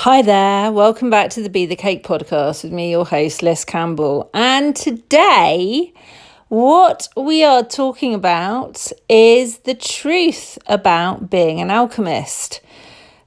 Hi there, welcome back to the Be the Cake podcast with me, your host, Liz Campbell. And today, what we are talking about is the truth about being an alchemist.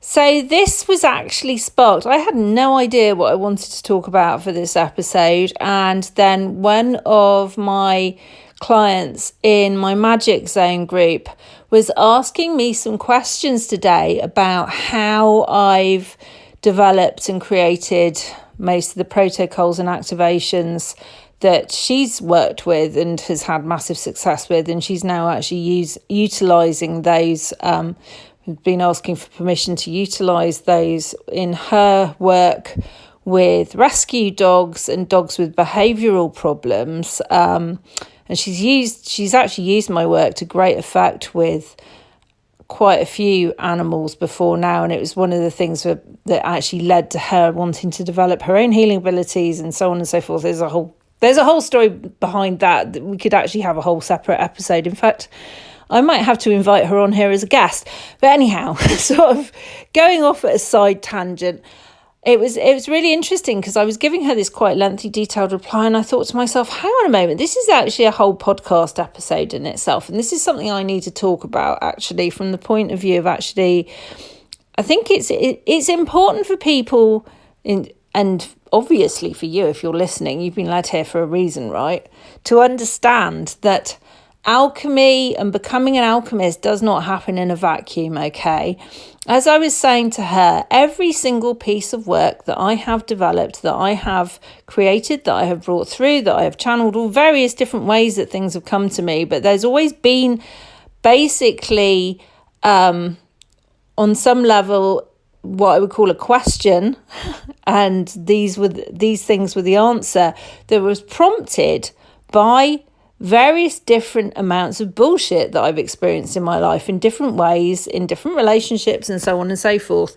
So this was actually sparked. I had no idea what I wanted to talk about for this episode. And then one of my clients in my Magic Zone group was asking me some questions today about how I've developed and created most of the protocols and activations that she's worked with and has had massive success with, and she's now actually utilizing those. Been asking for permission to utilize those in her work with rescue dogs and dogs with behavioral problems. And she's actually used my work to great effect with quite a few animals before now, and it was one of the things that actually led to her wanting to develop her own healing abilities and so on and so forth. There's a whole story behind that we could actually have a whole separate episode. In fact, I might have to invite her on here as a guest. But anyhow, sort of going off at a side tangent, it was really interesting because I was giving her this quite lengthy, detailed reply, and I thought to myself, hang on a moment, this is actually a whole podcast episode in itself, and this is something I need to talk about actually from the point of view of actually, I think it's important for people, and obviously for you if you're listening, you've been led here for a reason, right? To understand that alchemy and becoming an alchemist does not happen in a vacuum, okay? As I was saying to her, every single piece of work that I have developed, that I have created, that I have brought through, that I have channeled, all various different ways that things have come to me, but there's always been basically, on some level, what I would call a question, and these things were the answer that was prompted by various different amounts of bullshit that I've experienced in my life in different ways, in different relationships and so on and so forth.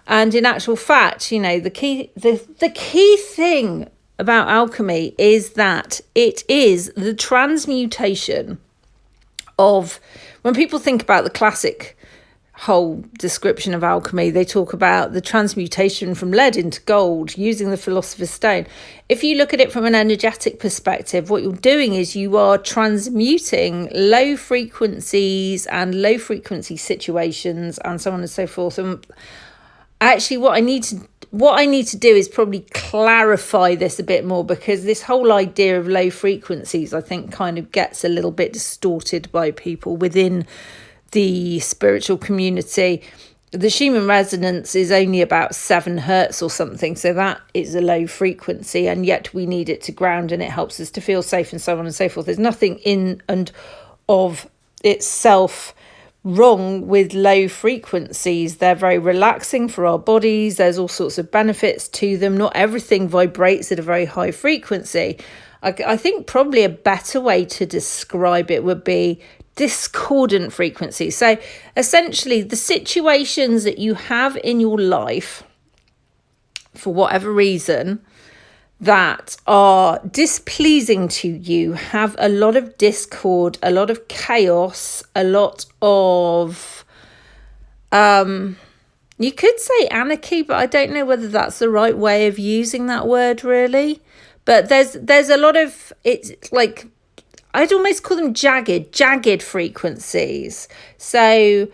And in actual fact, the key thing about alchemy is that it is the transmutation of, when people think about the classic whole description of alchemy, they talk about the transmutation from lead into gold using the philosopher's stone. If you look at it from an energetic perspective, what you're doing is you are transmuting low frequencies and low frequency situations and so on and so forth. And actually what I need to do is probably clarify this a bit more, because this whole idea of low frequencies, I think, kind of gets a little bit distorted by people within the spiritual community. The Schumann resonance is only about 7 hertz or something, so that is a low frequency, and yet we need it to ground, and it helps us to feel safe and so on and so forth. There's nothing in and of itself wrong with low frequencies. They're very relaxing for our bodies. There's all sorts of benefits to them. Not everything vibrates at a very high frequency. I think probably a better way to describe it would be discordant frequency. So essentially the situations that you have in your life, for whatever reason, that are displeasing to you, have a lot of discord, a lot of chaos, a lot of you could say anarchy, but I don't know whether that's the right way of using that word really. But there's a lot of, it's like, I'd almost call them jagged frequencies. So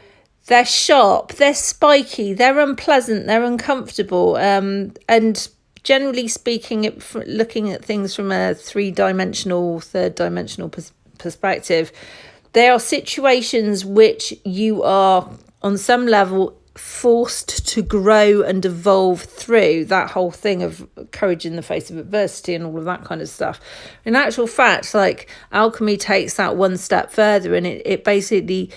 they're sharp, they're spiky, they're unpleasant, they're uncomfortable. And generally speaking, looking at things from a third dimensional perspective, they are situations which you are on some level forced to grow and evolve through. That whole thing of courage in the face of adversity and all of that kind of stuff. In actual fact, like, alchemy takes that one step further, and it basically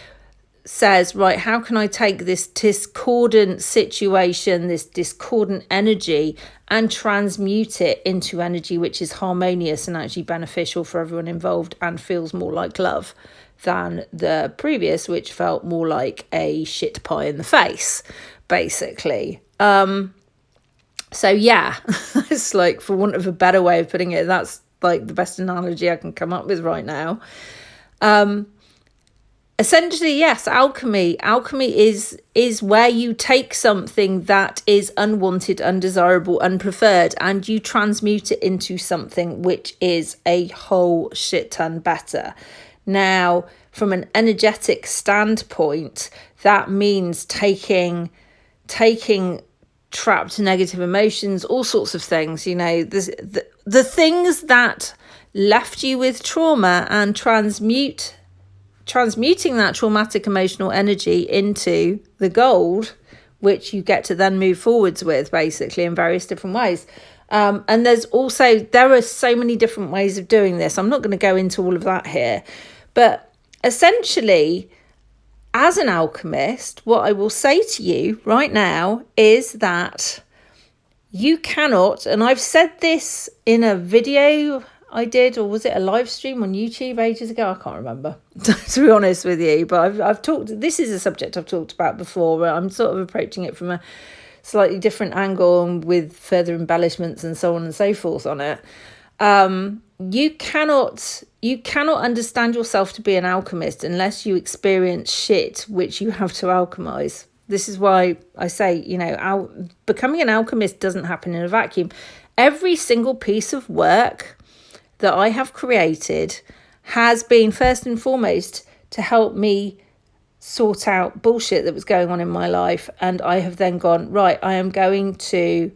says, right, how can I take this discordant situation, this discordant energy, and transmute it into energy which is harmonious and actually beneficial for everyone involved and feels more like love than the previous, which felt more like a shit pie in the face, basically. So yeah, it's like, for want of a better way of putting it, that's like the best analogy I can come up with right now. essentially, yes, alchemy is where you take something that is unwanted, undesirable, unpreferred, and you transmute it into something which is a whole shit ton better. Now, from an energetic standpoint, that means taking trapped negative emotions, all sorts of things, the things that left you with trauma, and transmuting that traumatic emotional energy into the gold, which you get to then move forwards with, basically, in various different ways. And there are so many different ways of doing this. I'm not going to go into all of that here, but essentially, as an alchemist, what I will say to you right now is that you cannot, and I've said this in a video I did, or was it a live stream on YouTube ages ago? I can't remember, to be honest with you. But I've talked, this is a subject I've talked about before, where I'm sort of approaching it from a slightly different angle and with further embellishments and so on and so forth on it. You cannot understand yourself to be an alchemist unless you experience shit which you have to alchemize. This is why I say, becoming an alchemist doesn't happen in a vacuum. Every single piece of work that I have created has been first and foremost to help me sort out bullshit that was going on in my life. And I have then gone, right, I am going to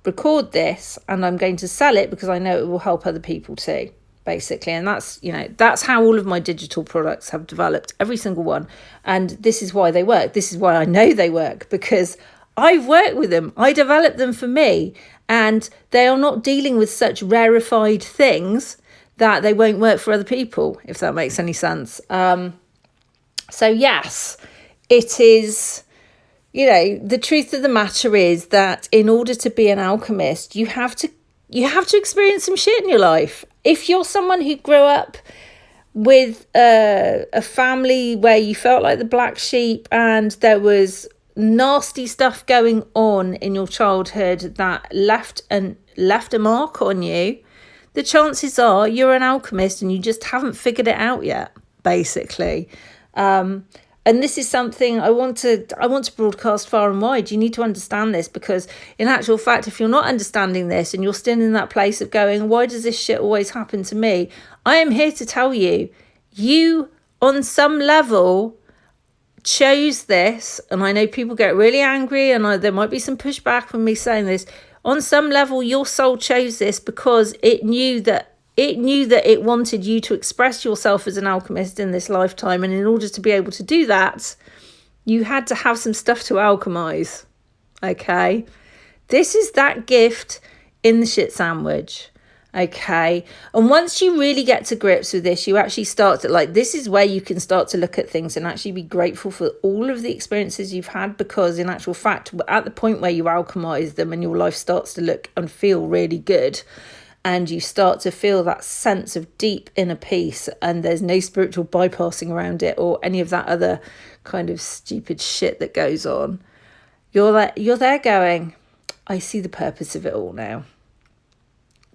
record this and I'm going to sell it because I know it will help other people too, basically. And that's how all of my digital products have developed, every single one. And this is why they work. This is why I know they work, because I've worked with them. I developed them for me, and they are not dealing with such rarefied things that they won't work for other people, if that makes any sense. So yes, it is, the truth of the matter is that in order to be an alchemist, you have to experience some shit in your life. If you're someone who grew up with a family where you felt like the black sheep and there was nasty stuff going on in your childhood that left a mark on you, the chances are you're an alchemist and you just haven't figured it out yet, basically. And this is something I want to broadcast far and wide. You need to understand this, because in actual fact, if you're not understanding this and you're still in that place of going, why does this shit always happen to me? I am here to tell you, you on some level chose this. And I know people get really angry, and there might be some pushback from me saying this. On some level, your soul chose this because it knew that it wanted you to express yourself as an alchemist in this lifetime. And in order to be able to do that, you had to have some stuff to alchemize. Okay? This is that gift in the shit sandwich. Okay? And once you really get to grips with this, you actually start to, this is where you can start to look at things and actually be grateful for all of the experiences you've had, because in actual fact, at the point where you alchemize them and your life starts to look and feel really good, and you start to feel that sense of deep inner peace, and there's no spiritual bypassing around it or any of that other kind of stupid shit that goes on, you're there going, I see the purpose of it all now.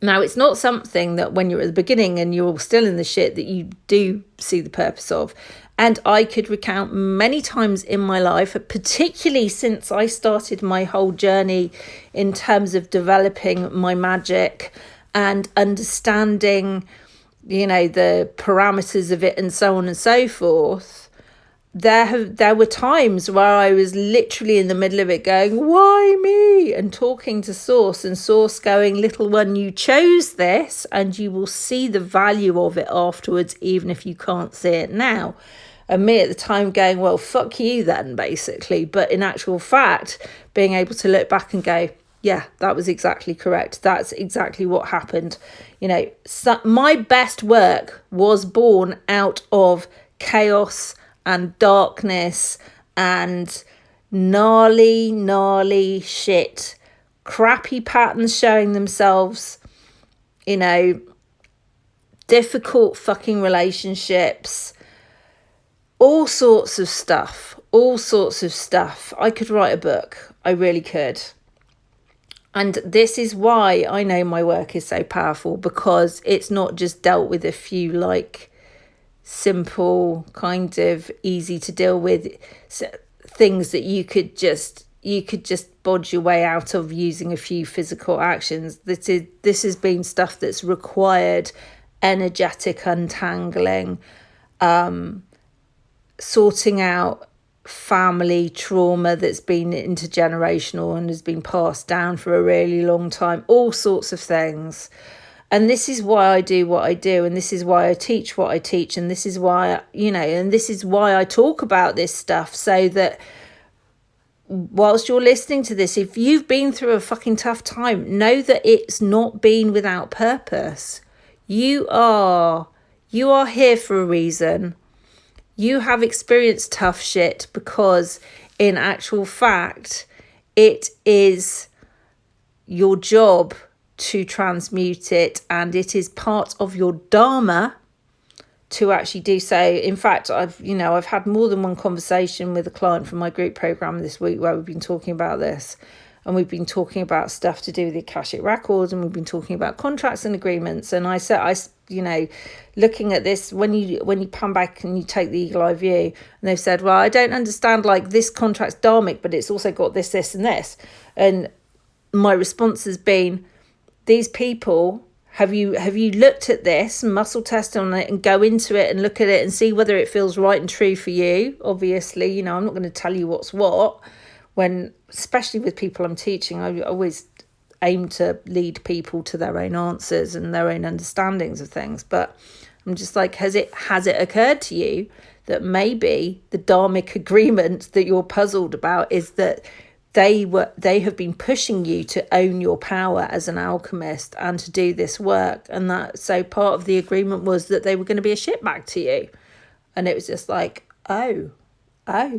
Now, it's not something that when you're at the beginning and you're still in the shit that you do see the purpose of. And I could recount many times in my life, particularly since I started my whole journey in terms of developing my magic and understanding, the parameters of it and so on and so forth. There were times where I was literally in the middle of it going, why me? And talking to Source, and Source going, little one, you chose this and you will see the value of it afterwards, even if you can't see it now. And me at the time going, well, fuck you then, basically. But in actual fact, being able to look back and go, yeah, that was exactly correct. That's exactly what happened. My best work was born out of chaos and darkness and gnarly shit, crappy patterns showing themselves, difficult fucking relationships, all sorts of stuff. I could write a book. I really could. And this is why I know my work is so powerful, because it's not just dealt with a few simple, kind of easy to deal with things that you could just bodge your way out of using a few physical actions. This has been stuff that's required energetic untangling, sorting out family trauma that's been intergenerational and has been passed down for a really long time, all sorts of things. And this is why I do what I do, and this is why I teach what I teach, and this is why, and this is why I talk about this stuff, so that whilst you're listening to this, if you've been through a fucking tough time, know that it's not been without purpose. You are here for a reason. You have experienced tough shit because in actual fact, it is your job to transmute it, and it is part of your dharma to actually do so. In fact, I've had more than one conversation with a client from my group program this week where we've been talking about this, and we've been talking about stuff to do with the Akashic records, and we've been talking about contracts and agreements. And I said, looking at this, when you pan back and you take the eagle eye view, and they've said, well, I don't understand, like, this contract's dharmic, but it's also got this, and this. And my response has been, these people, have you looked at this, muscle test on it, and go into it and look at it and see whether it feels right and true for you? Obviously, I'm not going to tell you what's what. When, especially with people I'm teaching, I always aim to lead people to their own answers and their own understandings of things. But I'm just like, has it occurred to you that maybe the dharmic agreement that you're puzzled about is that they have been pushing you to own your power as an alchemist and to do this work, and that so part of the agreement was that they were going to be a shitbag to you? And it was just like, oh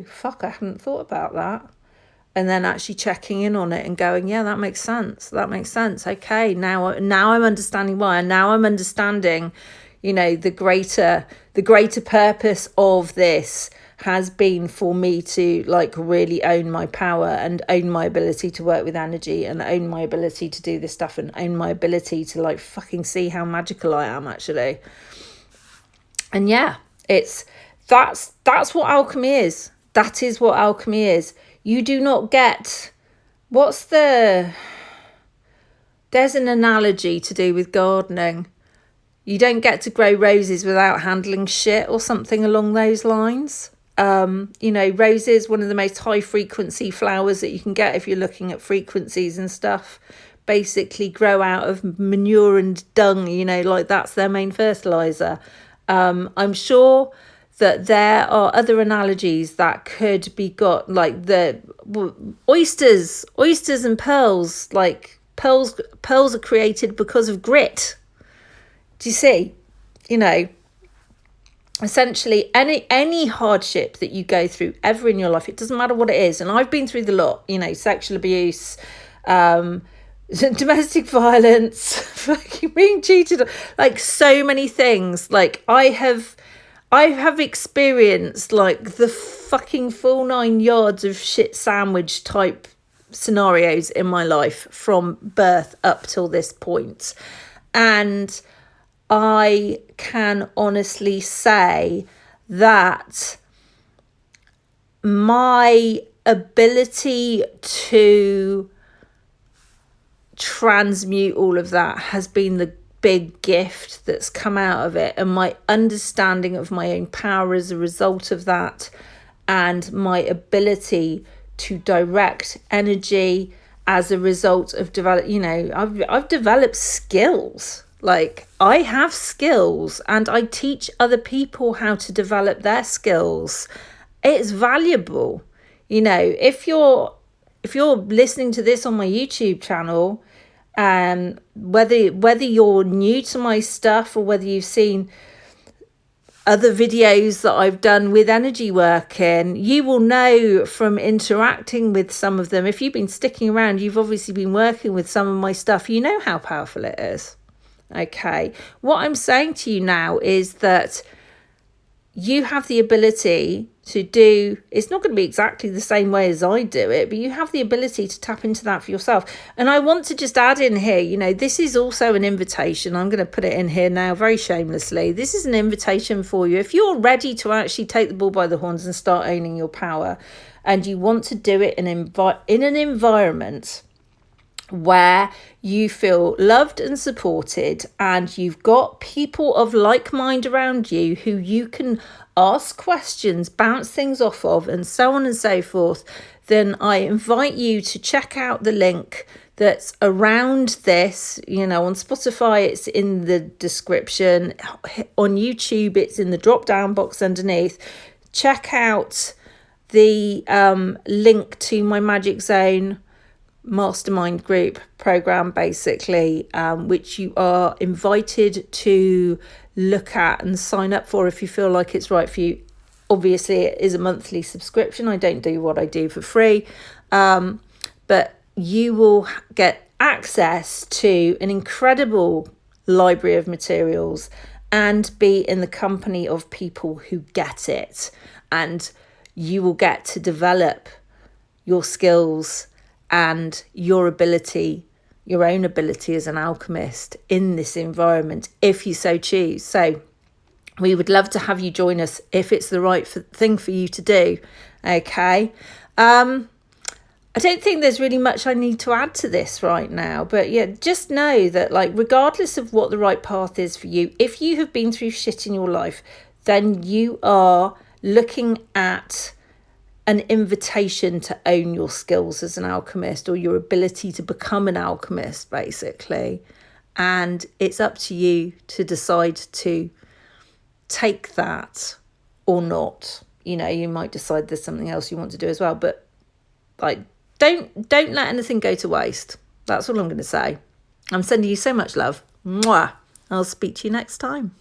fuck, I hadn't thought about that. And then actually checking in on it and going, yeah, that makes sense. Okay, now I'm understanding why. And now I'm understanding, the greater purpose of this has been for me to, like, really own my power and own my ability to work with energy and own my ability to do this stuff and own my ability to, like, fucking see how magical I am, actually. And yeah, that's what alchemy is. That is what alchemy is. You do not get, there's an analogy to do with gardening. You don't get to grow roses without handling shit or something along those lines. Roses, one of the most high frequency flowers that you can get if you're looking at frequencies and stuff, basically grow out of manure and dung, like that's their main fertilizer. I'm sure that there are other analogies that could be got, like the oysters and pearls. Like pearls are created because of grit. Do you see? Essentially any hardship that you go through ever in your life, it doesn't matter what it is, and I've been through the lot, sexual abuse, domestic violence, fucking being cheated on, like so many things. Like I have experienced like the fucking full 9 yards of shit sandwich type scenarios in my life from birth up till this point. And I can honestly say that my ability to transmute all of that has been the big gift that's come out of it, and my understanding of my own power as a result of that, and my ability to direct energy as a result of I've developed skills. Like I have skills, and I teach other people how to develop their skills. It's valuable. If you're listening to this on my YouTube channel, whether you're new to my stuff or whether you've seen other videos that I've done with energy working, you will know from interacting with some of them. If you've been sticking around, you've obviously been working with some of my stuff. You know how powerful it is. Okay. What I'm saying to you now is that you have the ability to do. It's not going to be exactly the same way as I do it, but you have the ability to tap into that for yourself. And I want to just add in here, this is also an invitation. I'm going to put it in here now very shamelessly. This is an invitation for you. If you're ready to actually take the bull by the horns and start owning your power, and you want to do it in an environment where you feel loved and supported, and you've got people of like mind around you who you can ask questions, bounce things off of, and so on and so forth, then I invite you to check out the link that's around this. On Spotify, it's in the description. On YouTube, it's in the drop down box underneath. Check out the link to my Magic Zone mastermind group program, basically, which you are invited to look at and sign up for if you feel like it's right for you. Obviously, it is a monthly subscription. I don't do what I do for free, but you will get access to an incredible library of materials and be in the company of people who get it, and you will get to develop your skills and your own ability as an alchemist in this environment, if you so choose. So we would love to have you join us if it's the right thing for you to do. Okay. I don't think there's really much I need to add to this right now, but yeah, just know that, regardless of what the right path is for you, if you have been through shit in your life, then you are looking at an invitation to own your skills as an alchemist, or your ability to become an alchemist, basically. And it's up to you to decide to take that or not. You might decide there's something else you want to do as well, but don't let anything go to waste. That's all I'm going to say. I'm sending you so much love. Mwah. I'll speak to you next time.